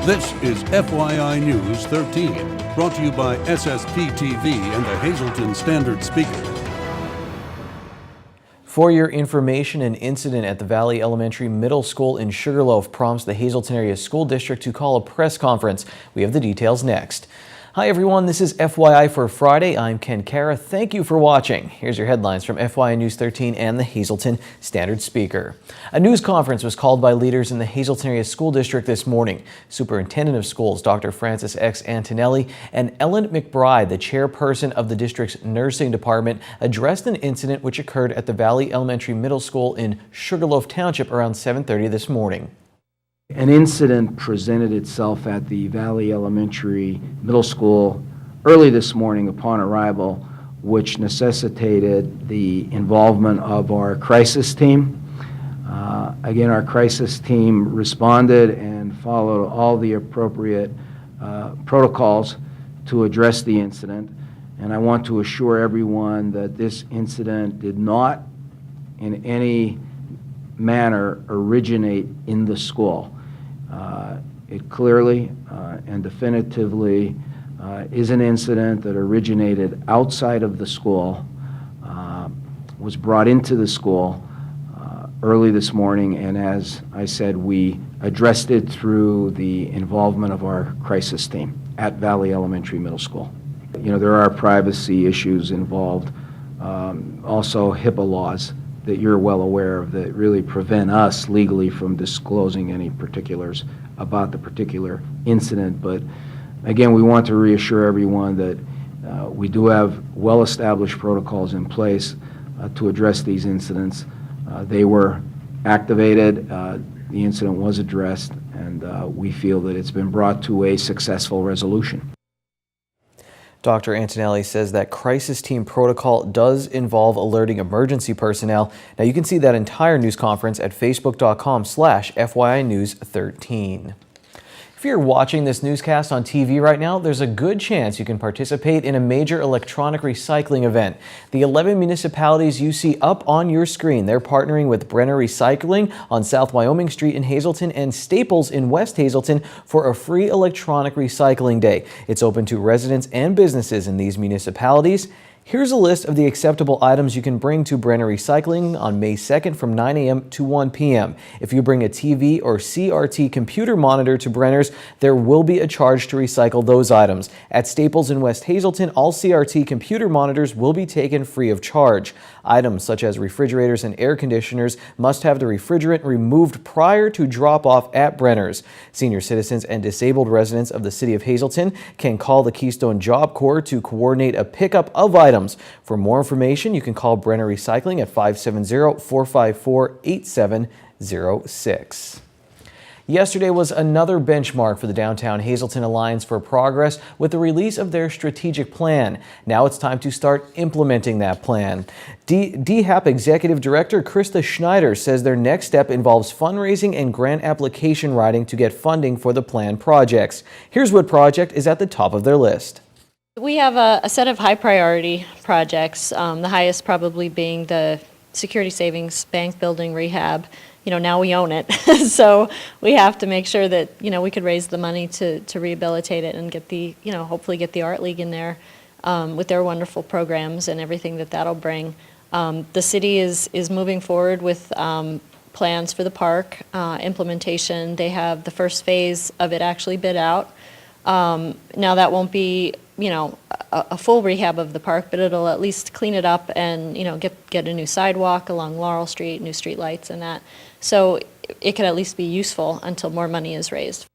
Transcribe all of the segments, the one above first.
This is FYI News 13, brought to you by SSPTV and the Hazleton Standard Speaker. For your information, an incident at the Valley Elementary Middle School in Sugarloaf prompts the Hazleton Area School District to call a press conference. We have the details next. Hi everyone, this is FYI for Friday. I'm Ken Kara. Thank you for watching. Here's your headlines from FYI News 13 and the Hazleton Standard Speaker. A news conference was called by leaders in the Hazleton Area School District this morning. Superintendent of Schools Dr. Francis X. Antonelli and Ellen McBride, the chairperson of the district's nursing department, addressed an incident which occurred at the Valley Elementary Middle School in Sugarloaf Township around 7:30 this morning. An incident presented itself at the Valley Elementary Middle School early this morning upon arrival, which necessitated the involvement of our crisis team. Again, our crisis team responded and followed all the appropriate protocols to address the incident. And I want to assure everyone that this incident did not in any manner originate in the school. It clearly and definitively is an incident that originated outside of the school, was brought into the school early this morning, and as I said, we addressed it through the involvement of our crisis team at Valley Elementary Middle School. You know, there are privacy issues involved, also HIPAA laws that you're well aware of that really prevent us legally from disclosing any particulars about the particular incident. But again, we want to reassure everyone that we do have well-established protocols in place to address these incidents. They were activated, the incident was addressed, and we feel that it's been brought to a successful resolution. Dr. Antonelli says that crisis team protocol does involve alerting emergency personnel. Now you can see that entire news conference at facebook.com/FYI News 13. If you're watching this newscast on TV right now, there's a good chance you can participate in a major electronic recycling event. The 11 municipalities you see up on your screen, they're partnering with Brenner Recycling on South Wyoming Street in Hazleton and Staples in West Hazleton for a free electronic recycling day. It's open to residents and businesses in these municipalities. Here's a list of the acceptable items you can bring to Brenner Recycling on May 2nd from 9 a.m. to 1 p.m. If you bring a TV or CRT computer monitor to Brenner's, there will be a charge to recycle those items. At Staples in West Hazleton, all CRT computer monitors will be taken free of charge. Items such as refrigerators and air conditioners must have the refrigerant removed prior to drop-off at Brenner's. Senior citizens and disabled residents of the city of Hazleton can call the Keystone Job Corps to coordinate a pickup of items. For more information, you can call Brenner Recycling at 570-454-8706. Yesterday was another benchmark for the Downtown Hazleton Alliance for Progress with the release of their strategic plan. Now it's time to start implementing that plan. DHAP Executive Director Krista Schneider says their next step involves fundraising and grant application writing to get funding for the planned projects. Here's what project is at the top of their list. We have a set of high priority projects, the highest probably being the Security Savings Bank building rehab. You know, now we own it, so we have to make sure that, you know, we could raise the money to rehabilitate it and get the, you know, hopefully get the Art League in there with their wonderful programs and everything that that'll bring. The city is moving forward with plans for the park implementation. They have the first phase of it actually bid out. Now that won't be, you know, a full rehab of the park, but it'll at least clean it up and, you know, get a new sidewalk along Laurel Street, new street lights and that. So it could at least be useful until more money is raised.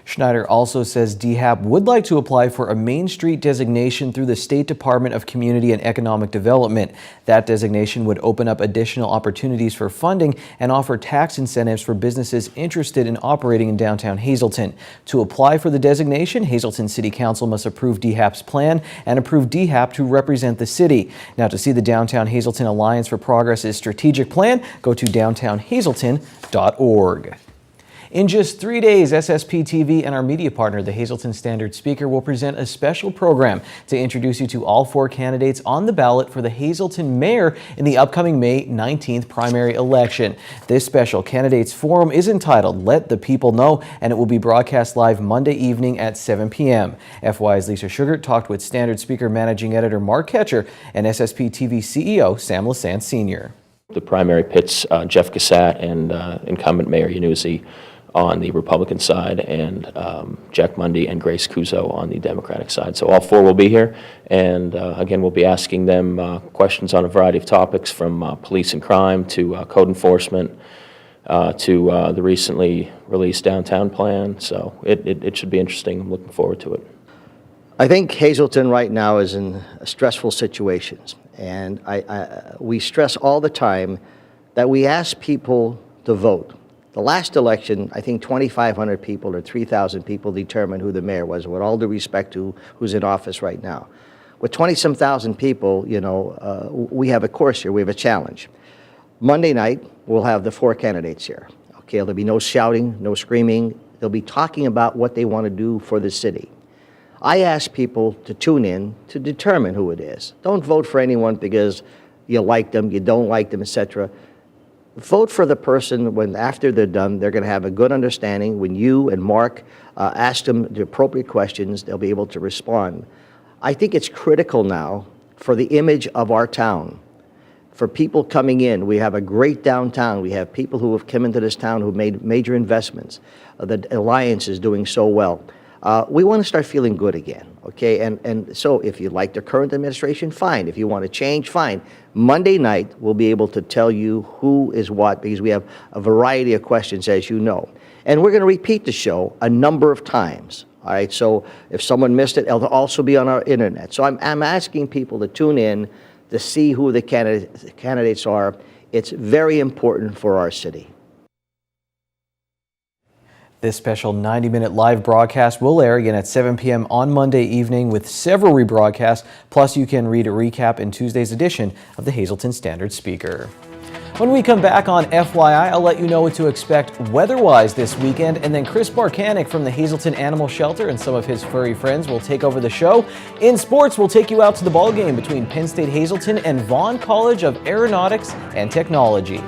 Schneider also says DHAP would like to apply for a Main Street designation through the State Department of Community and Economic Development. That designation would open up additional opportunities for funding and offer tax incentives for businesses interested in operating in downtown Hazleton. To apply for the designation, Hazleton City Council must approve DHAP's plan and approve DHAP to represent the city. Now, to see the Downtown Hazleton Alliance for Progress's strategic plan, go to downtownhazleton.org. In just 3 days, SSPTV and our media partner, the Hazleton Standard Speaker, will present a special program to introduce you to all 4 candidates on the ballot for the Hazleton mayor in the upcoming May 19th primary election. This special candidates forum is entitled Let the People Know, and it will be broadcast live Monday evening at 7 p.m. FYI's Lisa Sugart talked with Standard Speaker Managing Editor Mark Ketcher and SSPTV CEO Sam Lassance Sr. The primary pits Jeff Gassat and incumbent Mayor Yanuzzi on the Republican side, and Jack Mundy and Grace Kuzo on the Democratic side. So all 4 will be here, and again, we'll be asking them questions on a variety of topics, from police and crime to code enforcement to the recently released downtown plan. So it should be interesting. I'm looking forward to it. I think Hazleton right now is in stressful situations, and we stress all the time that we ask people to vote. The last election, I think 2,500 people or 3,000 people determined who the mayor was, with all due respect to who's in office right now. With 20-some thousand people, we have a course here, we have a challenge. Monday night, we'll have the 4 candidates here. Okay, there'll be no shouting, no screaming. They'll be talking about what they want to do for the city. I ask people to tune in to determine who it is. Don't vote for anyone because you like them, you don't like them, etc. Vote for the person when, after they're done, they're going to have a good understanding. When you and Mark ask them the appropriate questions, they'll be able to respond. I think it's critical now for the image of our town, for people coming in. We have a great downtown. We have people who have come into this town who've made major investments. The Alliance is doing so well. We want to start feeling good again, okay? And so if you like the current administration, fine. If you want to change, fine. Monday night, we'll be able to tell you who is what, because we have a variety of questions, as you know. And we're going to repeat the show a number of times, all right? So if someone missed it, it'll also be on our internet. So I'm asking people to tune in to see who the candidates are. It's very important for our city. This special 90-minute live broadcast will air again at 7 p.m. on Monday evening with several rebroadcasts. Plus, you can read a recap in Tuesday's edition of the Hazleton Standard Speaker. When we come back on FYI, I'll let you know what to expect weather-wise this weekend, and then Chris Barkanik from the Hazleton Animal Shelter and some of his furry friends will take over the show. In sports, we'll take you out to the ball game between Penn State Hazleton and Vaughn College of Aeronautics and Technology.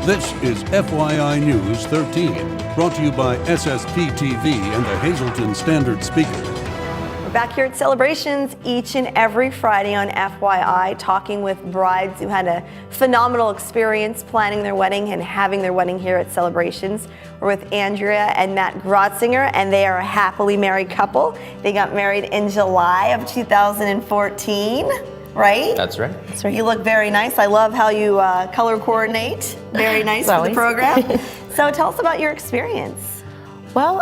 This is FYI News 13, brought to you by SSPTV and the Hazleton Standard Speaker. We're back here at Celebrations each and every Friday on FYI, talking with brides who had a phenomenal experience planning their wedding and having their wedding here at Celebrations. We're with Andrea and Matt Grotzinger, and they are a happily married couple. They got married in July of 2014. Right? That's right. That's right. You look very nice. I love how you color coordinate. Very nice for the program. So tell us about your experience. Well,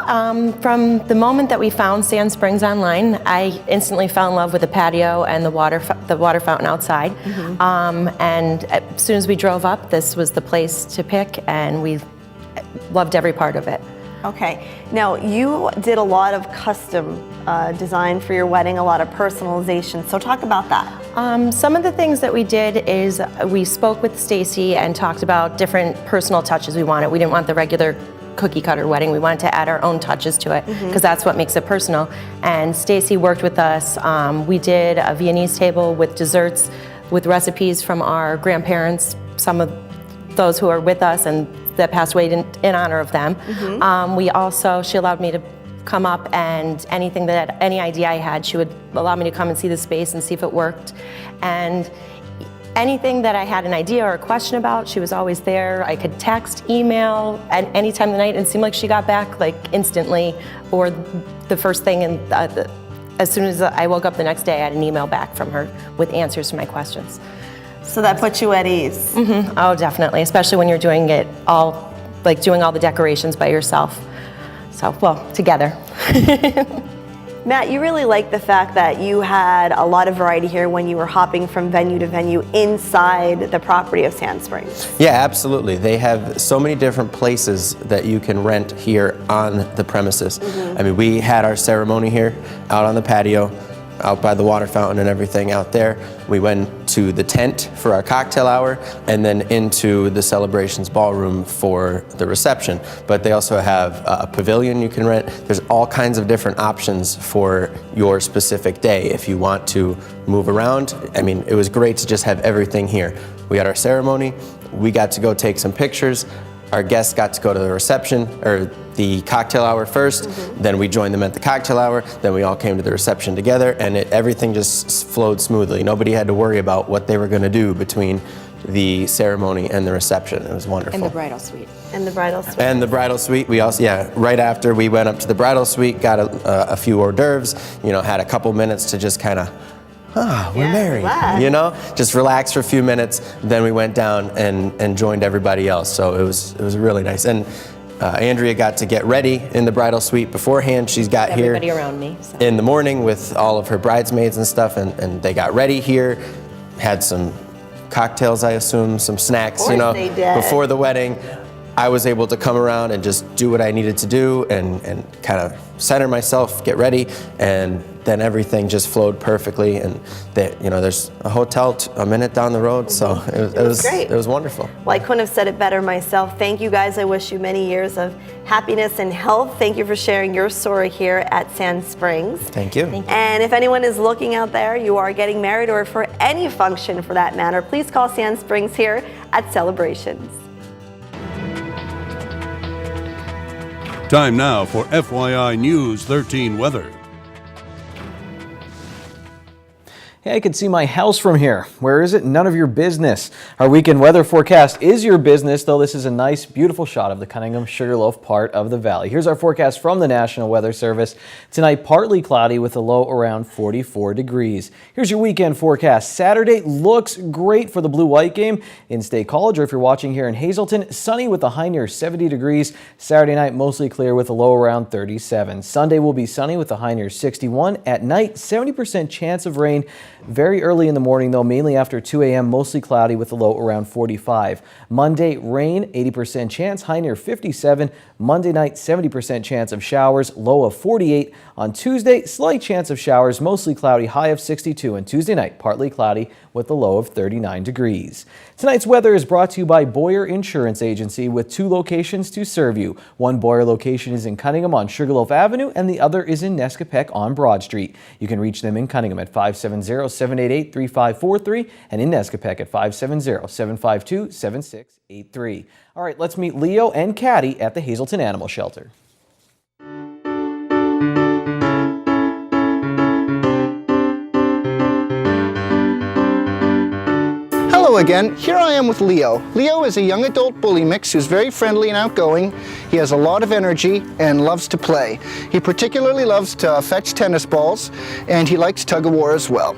from the moment that we found Sand Springs online, I instantly fell in love with the patio and the water fountain outside. And as soon as we drove up, this was the place to pick, and we loved every part of it. Okay. Now, you did a lot of custom design for your wedding, a lot of personalization. So talk about that. Some of the things that we did is we spoke with Stacy and talked about different personal touches we wanted. We didn't want the regular cookie cutter wedding. We wanted to add our own touches to it because that's what makes it personal. And Stacy worked with us. We did a Viennese table with desserts, with recipes from our grandparents, some of those who are with us and that passed away in honor of them. She allowed me to come up, and any idea I had, she would allow me to come and see the space and see if it worked. And anything that I had an idea or a question about, she was always there. I could text, email at any time of the night, and it seemed like she got back like instantly, or the first thing, and as soon as I woke up the next day, I had an email back from her with answers to my questions. So that puts you at ease. Oh, definitely, especially when you're doing it all, like doing all the decorations by yourself. So, well, together. Matt, you really like the fact that you had a lot of variety here when you were hopping from venue to venue inside the property of Sand Springs. Yeah, absolutely. They have so many different places that you can rent here on the premises. I mean, we had our ceremony here out on the patio, out by the water fountain and everything out there. We went to the tent for our cocktail hour and then into the celebrations ballroom for the reception. But they also have a pavilion you can rent. There's all kinds of different options for your specific day if you want to move around. I mean, it was great to just have everything here. We had our ceremony, we got to go take some pictures. Our guests got to go to the reception, or the cocktail hour first, then we joined them at the cocktail hour, then we all came to the reception together, and everything just flowed smoothly. Nobody had to worry about what they were going to do between the ceremony and the reception. It was wonderful. And the bridal suite. And the bridal suite. And the bridal suite, we also, yeah, right after we went up to the bridal suite, got a few hors d'oeuvres, you know, had a couple minutes to just kind of, we're married, relax. you know, just relax for a few minutes. Then we went down and joined everybody else. So it was really nice. And Andrea got to get ready in the bridal suite beforehand. She's got here Everybody around me. So. in the morning with all of her bridesmaids and stuff, and they got ready here, had some cocktails, I assume, some snacks, you know, they did. before the wedding. I was able to come around and just do what I needed to do and kind of center myself, get ready, and then everything just flowed perfectly. And you know, there's a hotel a minute down the road, so it was great. It was wonderful. Well, I couldn't have said it better myself. Thank you guys. I wish you many years of happiness and health. Thank you for sharing your story here at Sand Springs. Thank you. And if anyone is looking out there, you are getting married, or for any function for that matter, please call Sand Springs here at Celebrations. Time now for FYI News 13 weather. Hey, I can see my house from here. Where is it? None of your business. Our weekend weather forecast is your business, though this is a nice, beautiful shot of the Cunningham Sugarloaf part of the valley. Here's our forecast from the National Weather Service. Tonight, partly cloudy with a low around 44 degrees. Here's your weekend forecast. Saturday looks great for the Blue-White game in State College, or if you're watching here in Hazelton, sunny with a high near 70 degrees. Saturday night, mostly clear with a low around 37. Sunday will be sunny with a high near 61. At night, 70% chance of rain. Very early in the morning, though, mainly after 2 a.m., mostly cloudy with a low around 45. Monday, rain, 80% chance, high near 57. Monday night, 70% chance of showers, low of 48. On Tuesday, slight chance of showers, mostly cloudy, high of 62. And Tuesday night, partly cloudy with a low of 39 degrees. Tonight's weather is brought to you by Boyer Insurance Agency with 2 locations to serve you. One Boyer location is in Cunningham on Sugarloaf Avenue, and the other is in Nescapec on Broad Street. You can reach them in Cunningham at 570-788-3543 and in Nescapec at 570-752-7683. All right, let's meet Leo and Caddy at the Hazelton Animal Shelter. Hello again, here I am with Leo. Leo is a young adult bully mix who's very friendly and outgoing. He has a lot of energy and loves to play. He particularly loves to fetch tennis balls, and he likes tug-of-war as well.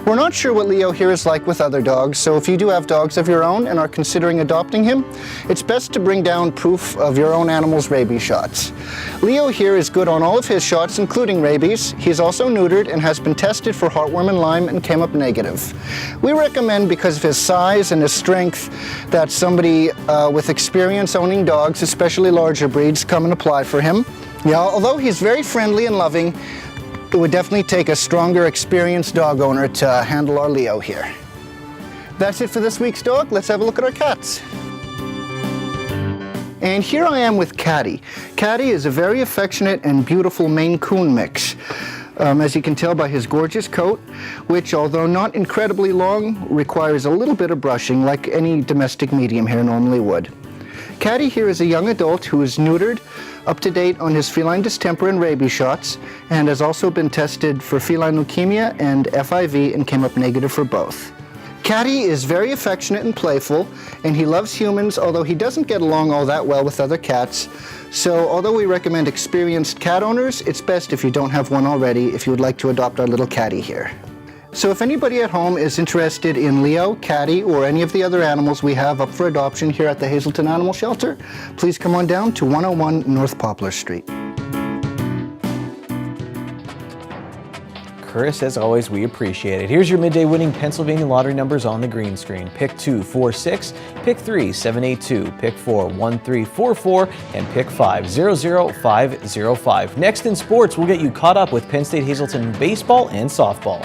We're not sure what Leo here is like with other dogs, so if you do have dogs of your own and are considering adopting him, it's best to bring down proof of your own animal's rabies shots. Leo here is good on all of his shots, including rabies. He's also neutered and has been tested for heartworm and Lyme and came up negative. We recommend, because of his size and his strength, that somebody with experience owning dogs, especially larger breeds, come and apply for him. Yeah, although he's very friendly and loving, it would definitely take a stronger, experienced dog owner to handle our Leo here. That's it for this week's dog. Let's have a look at our cats. And here I am with Caddy. Caddy is a very affectionate and beautiful Maine Coon mix. As you can tell by his gorgeous coat, which, although not incredibly long, requires a little bit of brushing like any domestic medium hair normally would. Caddy here is a young adult who is neutered, up to date on his feline distemper and rabies shots, and has also been tested for feline leukemia and FIV and came up negative for both. Caddy is very affectionate and playful, and he loves humans, although he doesn't get along all that well with other cats. So although we recommend experienced cat owners, it's best if you don't have one already if you would like to adopt our little Caddy here. So if anybody at home is interested in Leo, Caddy, or any of the other animals we have up for adoption here at the Hazelton Animal Shelter, please come on down to 101 North Poplar Street. Chris. As always, we appreciate it. Here's your midday winning Pennsylvania lottery numbers on the green screen. Pick 2, 4, 6, pick 3, 782, pick 4, 1, 3, 4, 4, and pick 5, 0, 0, 5, 0, 5. Next in sports, we'll get you caught up with Penn State Hazleton baseball and softball.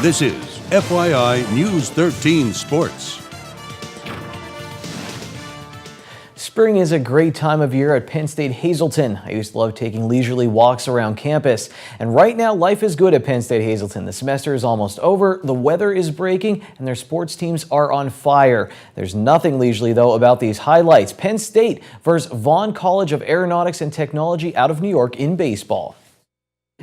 This is FYI News 13 Sports. Spring is a great time of year at Penn State Hazleton. I used to love taking leisurely walks around campus. And right now, life is good at Penn State Hazleton. The semester is almost over, the weather is breaking, and their sports teams are on fire. There's nothing leisurely, though, about these highlights. Penn State versus Vaughn College of Aeronautics and Technology out of New York in baseball.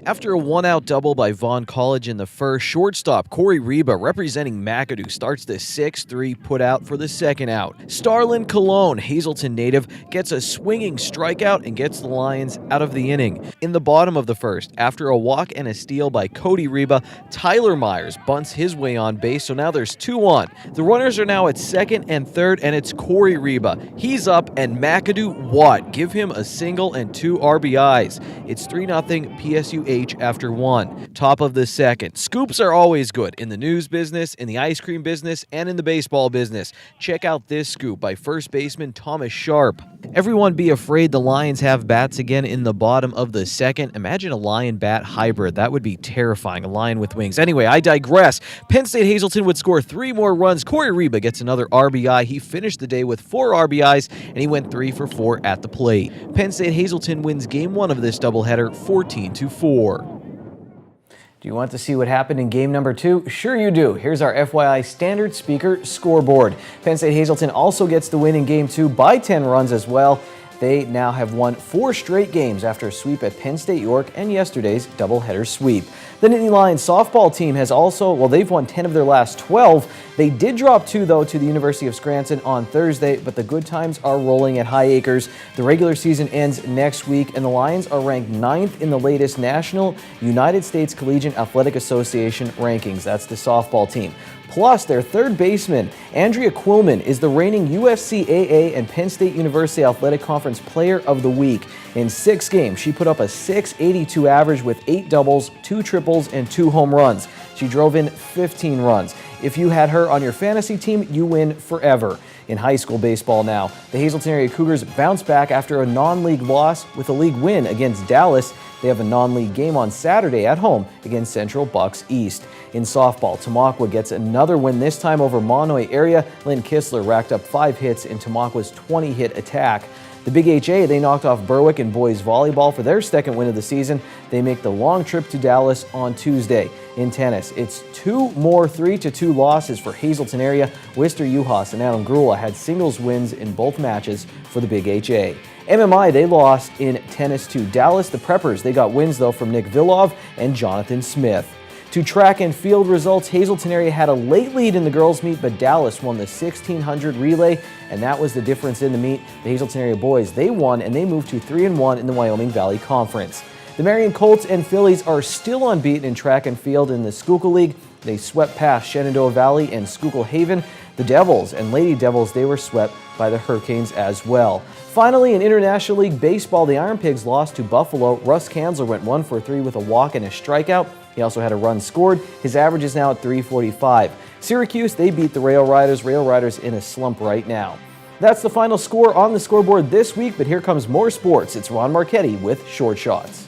After a one-out double by Vaughn College in the first, shortstop Corey Reba, representing McAdoo, starts the 6-3 putout for the second out. Starlin Cologne, Hazleton native, gets a swinging strikeout and gets the Lions out of the inning. In the bottom of the first, after a walk and a steal by Cody Reba, Tyler Myers bunts his way on base, so now there's 2 on. The runners are now at second and third, and it's Corey Reba. He's up, and McAdoo what? Give him a single and 2 RBIs. It's 3-0 PSU after 1. Top of the second. Scoops are always good in the news business, in the ice cream business, and in the baseball business. Check out this scoop by first baseman Thomas Sharp. Everyone be afraid the Lions have bats again in the bottom of the second. Imagine a lion-bat hybrid. That would be terrifying, a lion with wings. Anyway, I digress. Penn State Hazleton would score 3 more runs. Corey Reba gets another RBI. He finished the day with 4 RBIs, and he went 3 for 4 at the plate. Penn State Hazleton wins Game 1 of this doubleheader 14-4. Do you want to see what happened in game number 2? Sure you do. Here's our FYI standard speaker scoreboard. Penn State Hazleton also gets the win in game 2 by 10 runs as well. They now have won 4 straight games after a sweep at Penn State York and yesterday's doubleheader sweep. The Nittany Lions softball team has also, well, they've won 10 of their last 12. They did drop 2, though, to the University of Scranton on Thursday, but the good times are rolling at High Acres. The regular season ends next week, and the Lions are ranked 9th in the latest National United States Collegiate Athletic Association rankings. That's the softball team. Plus, their third baseman, Andrea Quillman, is the reigning USCAA and Penn State University Athletic Conference Player of the Week. In 6 games, she put up a .682 average with 8 doubles, 2 triples, and 2 home runs. She drove in 15 runs. If you had her on your fantasy team, you win forever. In high school baseball now, the Hazleton area Cougars bounce back after a non-league loss with a league win against Dallas. They have a non-league game on Saturday at home against Central Bucks East. In softball, Tamaqua gets another win, this time over Monoy area. Lynn Kistler racked up 5 hits in Tamaqua's 20-hit attack. The Big HA, they knocked off Berwick in boys volleyball for their second win of the season. They make the long trip to Dallas on Tuesday. In tennis, it's 2 more 3-2 losses for Hazleton area. Wister Juhas and Adam Grula had singles wins in both matches for the Big HA. MMI, they lost in tennis to Dallas. The Preppers, they got wins, though, from Nick Villov and Jonathan Smith. To track and field results, Hazleton area had a late lead in the girls' meet, but Dallas won the 1600 relay, and that was the difference in the meet. The Hazleton area boys, they won, and they moved to 3-1 in the Wyoming Valley Conference. The Marion Colts and Phillies are still unbeaten in track and field in the Schuylkill League. They swept past Shenandoah Valley and Schuylkill Haven. The Devils and Lady Devils, they were swept by the Hurricanes as well. Finally, in International League Baseball, the Iron Pigs lost to Buffalo. Russ Kanzler went 1 for 3 with a walk and a strikeout. He also had a run scored. His average is now at .345. Syracuse, they beat the Rail Riders. Rail Riders in a slump right now. That's the final score on the scoreboard this week, but here comes more sports. It's Ron Marchetti with Short Shots.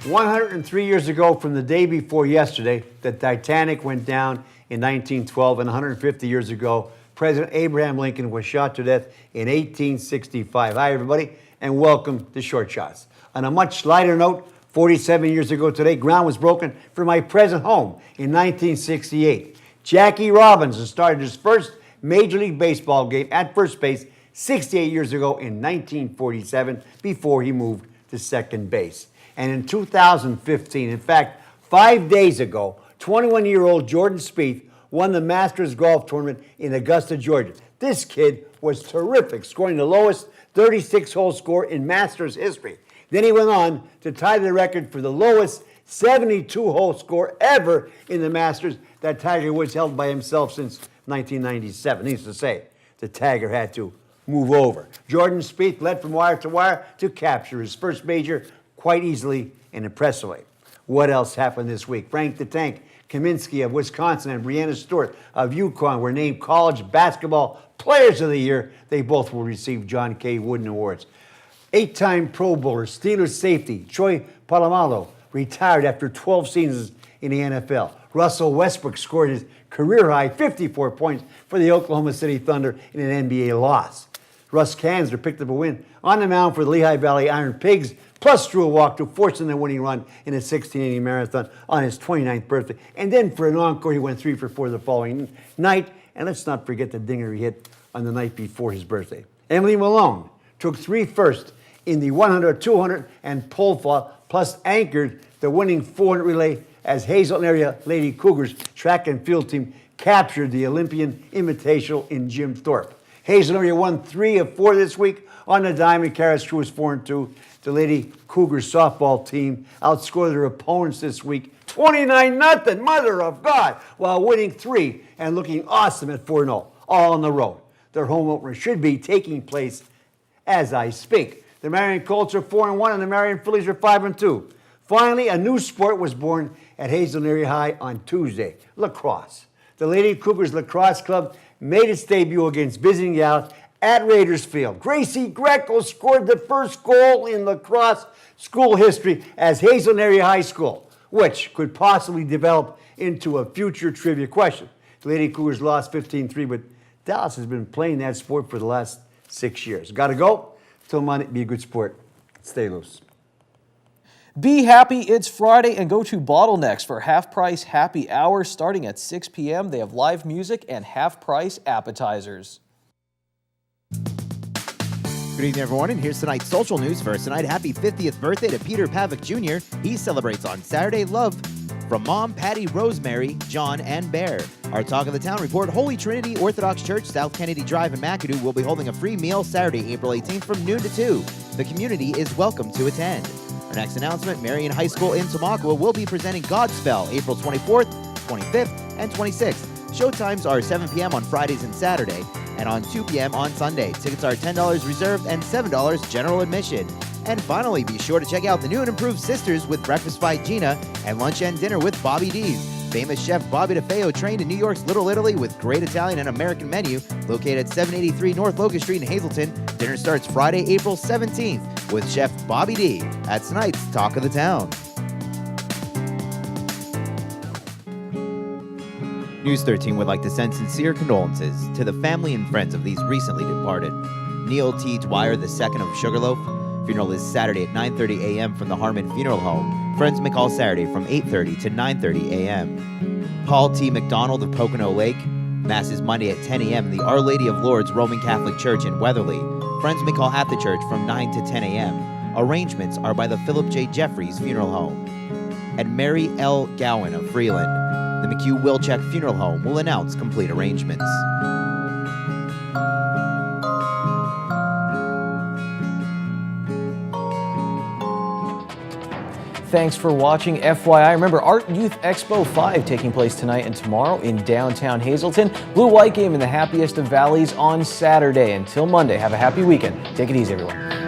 103 years ago from the day before yesterday, the Titanic went down in 1912, and 150 years ago, President Abraham Lincoln was shot to death in 1865. Hi, everybody, and welcome to Short Shots. On a much lighter note, 47 years ago today, ground was broken for my present home in 1968. Jackie Robinson started his first Major League Baseball game at first base 68 years ago in 1947 before he moved to second base. And in 2015, in fact, 5 days ago, 21-year-old Jordan Spieth won the Masters Golf Tournament in Augusta, Georgia. This kid was terrific, scoring the lowest 36-hole score in Masters history. Then he went on to tie the record for the lowest 72-hole score ever in the Masters that Tiger Woods held by himself since 1997. Needless to say, the Tiger had to move over. Jordan Spieth led from wire to wire to capture his first major quite easily and impressively. What else happened this week? Frank the Tank Kaminsky of Wisconsin and Brianna Stewart of UConn were named College Basketball Players of the Year. They both will receive John K. Wooden Awards. 8-time Pro Bowler, Steelers safety Troy Polamalu retired after 12 seasons in the NFL. Russell Westbrook scored his career-high 54 points for the Oklahoma City Thunder in an NBA loss. Russ Kanzer picked up a win on the mound for the Lehigh Valley Iron Pigs, plus drew a walk to force in the winning run in a 16-inning marathon on his 29th birthday. And then for an encore, he went 3 for 4 the following night. And let's not forget the dinger he hit on the night before his birthday. Emily Malone took 3 firsts in the 100, 200, and pole vault, plus anchored the winning 400 relay as Hazelton area Lady Cougars track and field team captured the Olympian Invitational in Jim Thorpe. Hazelton area won 3 of 4 this week on the Diamond Carrots Crew was 4-2. The Lady Cougars softball team outscored their opponents this week 29-0, mother of God, while winning 3 and looking awesome at 4-0, all on the road. Their home opener should be taking place as I speak. The Marion Colts are 4-1 and the Marion Phillies are 5-2. Finally, a new sport was born at Hazelton Area High on Tuesday, lacrosse. The Lady Cougars Lacrosse Club made its debut against visiting Yale at Raiders Field. Gracie Greco scored the first goal in lacrosse school history as Hazelton Area High School, which could possibly develop into a future trivia question. The Lady Cougars lost 15-3, but Dallas has been playing that sport for the last 6 years. Got to go. Till Monday, be a good sport. Stay loose. Be happy, it's Friday, and go to Bottlenecks for half-price happy hour starting at 6 p.m. They have live music and half-price appetizers. Good evening, everyone, and here's tonight's social news. First tonight, happy 50th birthday to Peter Pavic Jr. He celebrates on Saturday. Love from Mom, Patty, Rosemary, John, and Bear. Our Talk of the Town report, Holy Trinity Orthodox Church, South Kennedy Drive in McAdoo will be holding a free meal Saturday, April 18th from noon to 2. The community is welcome to attend. Our next announcement, Marion High School in Tamaqua will be presenting Godspell April 24th, 25th, and 26th. Showtimes are 7 p.m. on Fridays and Saturday, and on 2 p.m. on Sunday. Tickets are $10 reserved and $7 general admission. And finally, be sure to check out the new and improved Sisters with Breakfast by Gina and Lunch and Dinner with Bobby D's. Famous chef Bobby DeFeo trained in New York's Little Italy with great Italian and American menu, located at 783 North Locust Street in Hazleton. Dinner starts Friday, April 17th with Chef Bobby D at tonight's Talk of the Town. News 13 would like to send sincere condolences to the family and friends of these recently departed. Neil T. Dwyer II of Sugarloaf. Funeral is Saturday at 9:30 a.m. from the Harmon Funeral Home. Friends may call Saturday from 8:30 to 9:30 a.m. Paul T. McDonald of Pocono Lake. Mass is Monday at 10 a.m. in the Our Lady of Lourdes Roman Catholic Church in Weatherly. Friends may call at the church from 9 to 10 a.m. Arrangements are by the Philip J. Jeffries Funeral Home. And Mary L. Gowan of Freeland. The McHugh Wilczek Funeral Home will announce complete arrangements. Thanks for watching FYI. Remember, Art Youth Expo 5 taking place tonight and tomorrow in downtown Hazleton. Blue-White game in the happiest of valleys on Saturday. Until Monday, have a happy weekend. Take it easy, everyone.